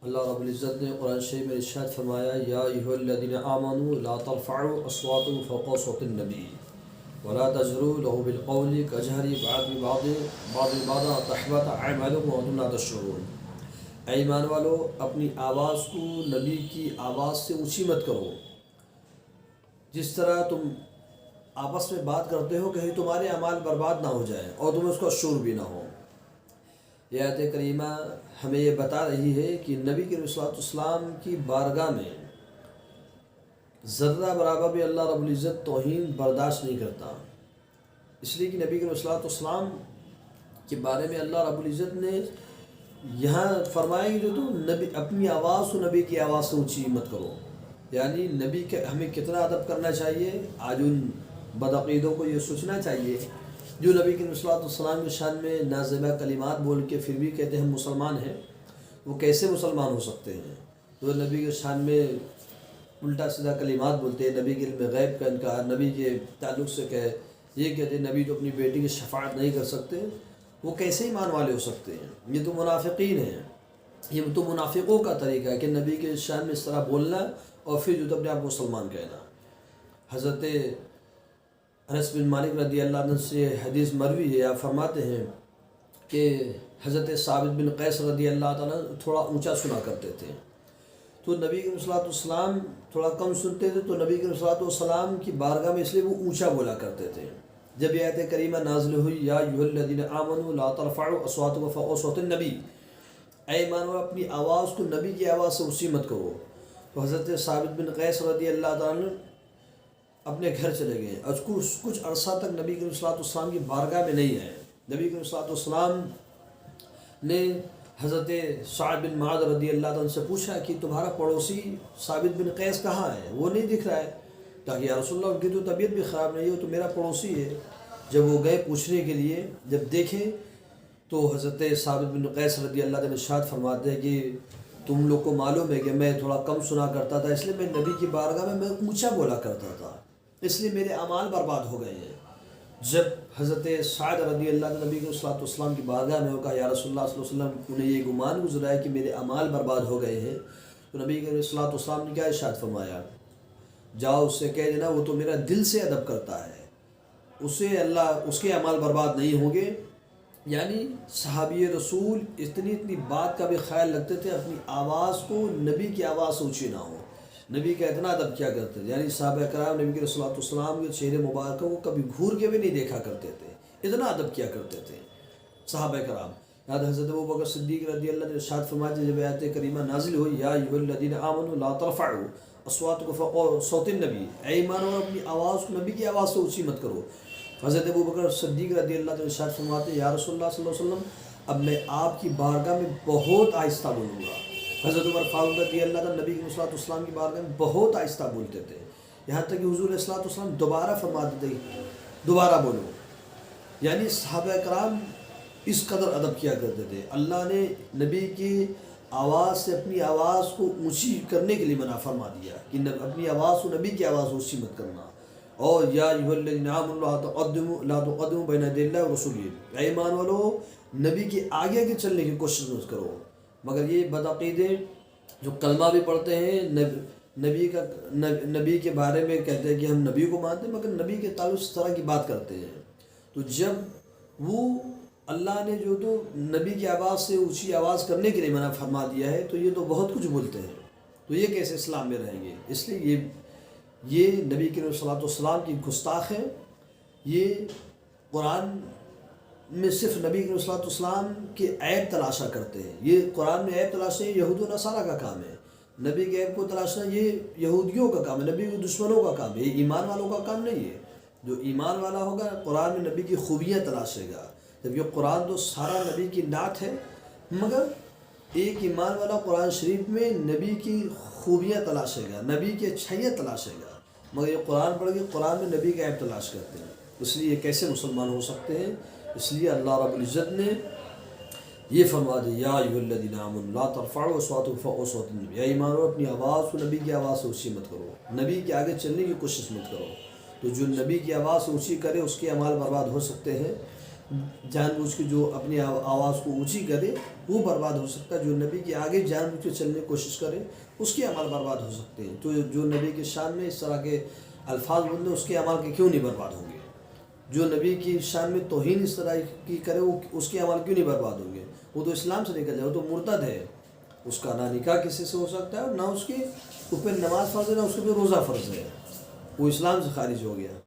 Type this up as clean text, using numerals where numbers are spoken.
اللہ رب العزت نے قرآن شریف میں ارشاد فرمایا یا ایھا الذین آمنوا لا ترفعوا اصواتکم فوق صوت النبی ولا تجهروا له بالقول كجهر بعض ان تحبط اعمالکم وانتم لا تشعرون۔ اے ایمان والو، اپنی آواز کو نبی کی آواز سے اونچی مت کرو، جس طرح تم آپس میں بات کرتے ہو کہیں تمہارے اعمال برباد نہ ہو جائیں اور تمہیں اس کا شعور بھی نہ ہو۔ یہ آیت کریمہ ہمیں یہ بتا رہی ہے کہ نبی کے صلی اللہ علیہ وسلم کی بارگاہ میں ذرہ برابر بھی اللہ رب العزت توہین برداشت نہیں کرتا، اس لیے کہ نبی کے صلی اللہ علیہ وسلم کے بارے میں اللہ رب العزت نے یہاں فرمایا کہ جو تم نبی اپنی آواز کو نبی کی آواز سے اونچی مت کرو، یعنی نبی کے ہمیں کتنا ادب کرنا چاہیے۔ آج ان بدعقیدوں کو یہ سوچنا چاہیے جو نبی کے صلی اللہ علیہ وسلم کے شان میں نازیبہ کلمات بول کے پھر بھی کہتے ہیں ہم مسلمان ہیں، وہ کیسے مسلمان ہو سکتے ہیں؟ وہ نبی کے شان میں الٹا سیدھا کلمات بولتے ہیں، نبی کے علم غیب کا انکار، نبی کے تعلق سے یہ کہتے ہیں نبی تو اپنی بیٹی کی شفاعت نہیں کر سکتے، وہ کیسے ایمان والے ہو سکتے ہیں؟ یہ تو منافقین ہیں، یہ تو منافقوں کا طریقہ ہے کہ نبی کے شان میں اس طرح بولنا اور پھر جو اپنے آپ مسلمان کہنا۔ حضرت انس بن مالک رضی اللہ عنہ سے حدیث مروی ہے، آپ فرماتے ہیں کہ حضرت ثابت بن قیس رضی اللہ تعالیٰ تھوڑا اونچا سنا کرتے تھے، تو نبی کے صلی اللہ علیہ وسلم تھوڑا کم سنتے تھے، تو نبی کے صلی اللہ علیہ وسلم کی بارگاہ میں اس لیے وہ اونچا بولا کرتے تھے۔ جب یہ آیت کریمہ نازل ہوئی یا ایھا الذین آمنوا لا ترفعوا اصواتکم فوق صوت النبی، اے ایمان والو اپنی آواز کو نبی کی آواز سے اونچی مت کرو، تو حضرت ثابت بن قیس رضی اللہ تعالیٰ اپنے گھر چلے گئے اور کچھ عرصہ تک نبی کریم صلی اللہ علیہ وسلم کی بارگاہ میں نہیں آئے۔ نبی کریم صلی اللہ علیہ وسلم نے حضرت سعد بن معاذ رضی اللہ عنہ سے پوچھا کہ تمہارا پڑوسی ثابت بن قیس کہاں ہے؟ وہ نہیں دکھ رہا ہے، تاکہ یا رسول اللہ ان کی تو طبیعت بھی خراب نہیں ہے، وہ تو میرا پڑوسی ہے۔ جب وہ گئے پوچھنے کے لیے، جب دیکھیں تو حضرت ثابت بن قیس رضی اللہ عنہ ارشاد فرماتے ہیں کہ تم لوگ کو معلوم ہے کہ میں تھوڑا کم سنا کرتا تھا، اس لیے میں نبی کی بارگاہ میں اونچا بولا کرتا تھا، اس لیے میرے اعمال برباد ہو گئے ہیں۔ جب حضرت سعد رضی اللہ عنہ نبی کے صلی اللہ علیہ وسلم کی بارگاہ میں ہو کہا یا رسول اللہ صلی اللہ علیہ وسلم انہیں یہ گمان گزرا ہے کہ میرے اعمال برباد ہو گئے ہیں، تو نبی کے صلی اللہ علیہ وسلم نے کیا ارشاد فرمایا؟ جاؤ اس سے کہہ دینا وہ تو میرا دل سے ادب کرتا ہے، اسے اللہ اس کے اعمال برباد نہیں ہوں گے۔ یعنی صحابی رسول اتنی بات کا بھی خیال رکھتے تھے اپنی آواز کو نبی کی آواز سے اونچی نہ ہو، نبی کا اتنا ادب کیا کرتے تھے، یعنی صحابہ کرام نبی کے صلی اللہ علیہ وسلم کے چہرے مبارکوں کو کبھی گھور کے بھی نہیں دیکھا کرتے تھے، اتنا ادب کیا کرتے تھے صحابہ کرام۔ یاد حضرت ابوبکر صدیق رضی اللہ عنہ ارشاد فرماتے جب آیت کریمہ نازل ہوئی یا ایھا الذین آمنوا لا ترفعوا اصواتکم فوق صوت النبی، اے ایمان والو اپنی آواز کو نبی کی آواز سے اونچی مت کرو۔ حضرت ابوبکر صدیق رضی اللہ عنہ ارشاد فرماتے یا رسول اللہ صلی اللہ علیہ وسلم اب میں آپ کی بارگاہ میں بہت آہستہ بولوں گا۔ حضرت عمر فاروق رضی اللہ عنہ نبی صلی اللہ علیہ وسلم کی بارگاہ میں بہت آہستہ بولتے تھے، یہاں تک کہ حضور صلی اللہ علیہ وسلم دوبارہ فرماتے تھے دوبارہ بولو، یعنی صحابہ کرام اس قدر ادب کیا کرتے تھے۔ اللہ نے نبی کی آواز سے اپنی آواز کو اونچی کرنے کے لیے منع فرما دیا کہ اپنی آواز کو نبی کی آواز اونچی مت کرنا، اور یا ایھا الذین آمنوا لا تقدموا بین یدی اللہ ورسولہ، اے ایمان والو نبی کے آگے کے چلنے کی کوشش مت کرو۔ مگر یہ بدعقیدے جو کلمہ بھی پڑھتے ہیں نبی کے بارے میں کہتے ہیں کہ ہم نبی کو مانتے ہیں، مگر نبی کے تعلق اس طرح کی بات کرتے ہیں، تو جب وہ اللہ نے جو تو نبی کی آواز سے اونچی آواز کرنے کے لیے منع فرما دیا ہے تو یہ تو بہت کچھ بولتے ہیں، تو یہ کیسے اسلام میں رہیں گے؟ اس لیے یہ نبی کے صلی اللہ علیہ وسلم کی گستاخ ہے۔ یہ قرآن میں صرف نبی کے صلی اللہ علیہ وسلم کے عیب تلاشا کرتے ہیں، یہ قرآن میں عیب تلاشنا یہود و نصارہ کا کام ہے، نبی کے عیب کو تلاشنا یہ یہودیوں کا کام ہے، نبی کے دشمنوں کا کام ہے، یہ ایمان والوں کا کام نہیں ہے۔ جو ایمان والا ہوگا قرآن میں نبی کی خوبیاں تلاشے گا، جب یہ قرآن تو سارا نبی کی نعت ہے، مگر ایک ایمان والا قرآن شریف میں نبی کی خوبیاں تلاشے گا، نبی کی اچھائیاں تلاشے گا، مگر یہ قرآن پڑھ کے قرآن میں نبی کا عیب تلاش کرتے ہیں، اس لیے یہ کیسے مسلمان ہو سکتے ہیں؟ اس لیے اللہ رب العزت نے یہ فرما دیا یا ایھا الذین آمنوا لا ترفعوا اصواتکم فوق صوت النبی، اے ایمان والو اپنی آواز کو نبی کی آواز سے اونچی مت کرو، نبی کے آگے چلنے کی کوشش مت کرو، تو جو نبی کی آواز سے اونچی کرے اس کے اعمال برباد ہو سکتے ہیں۔ جان بوجھ کے جو اپنی آواز کو اونچی کرے وہ برباد ہو سکتا ہے. جو نبی کے آگے جان بوجھ کے چلنے کی کوشش کرے اس کے عمل برباد ہو سکتے ہیں. تو جو نبی کے شان میں اس طرح کے الفاظ بولے اس کے عمل کے کیوں نہیں برباد ہوں گے؟ جو نبی کی شان میں توہین اس طرح کی کرے وہ اس کے عمل کیوں نہیں برباد ہوں گے؟ وہ تو اسلام سے نکل جائے، وہ تو مرتد ہے. اس کا نہ نکاح کسی سے ہو سکتا ہے اور نہ اس کے اوپر نماز فرض ہے، نہ اس کے اوپر روزہ فرض ہے. وہ اسلام سے خارج ہو گیا.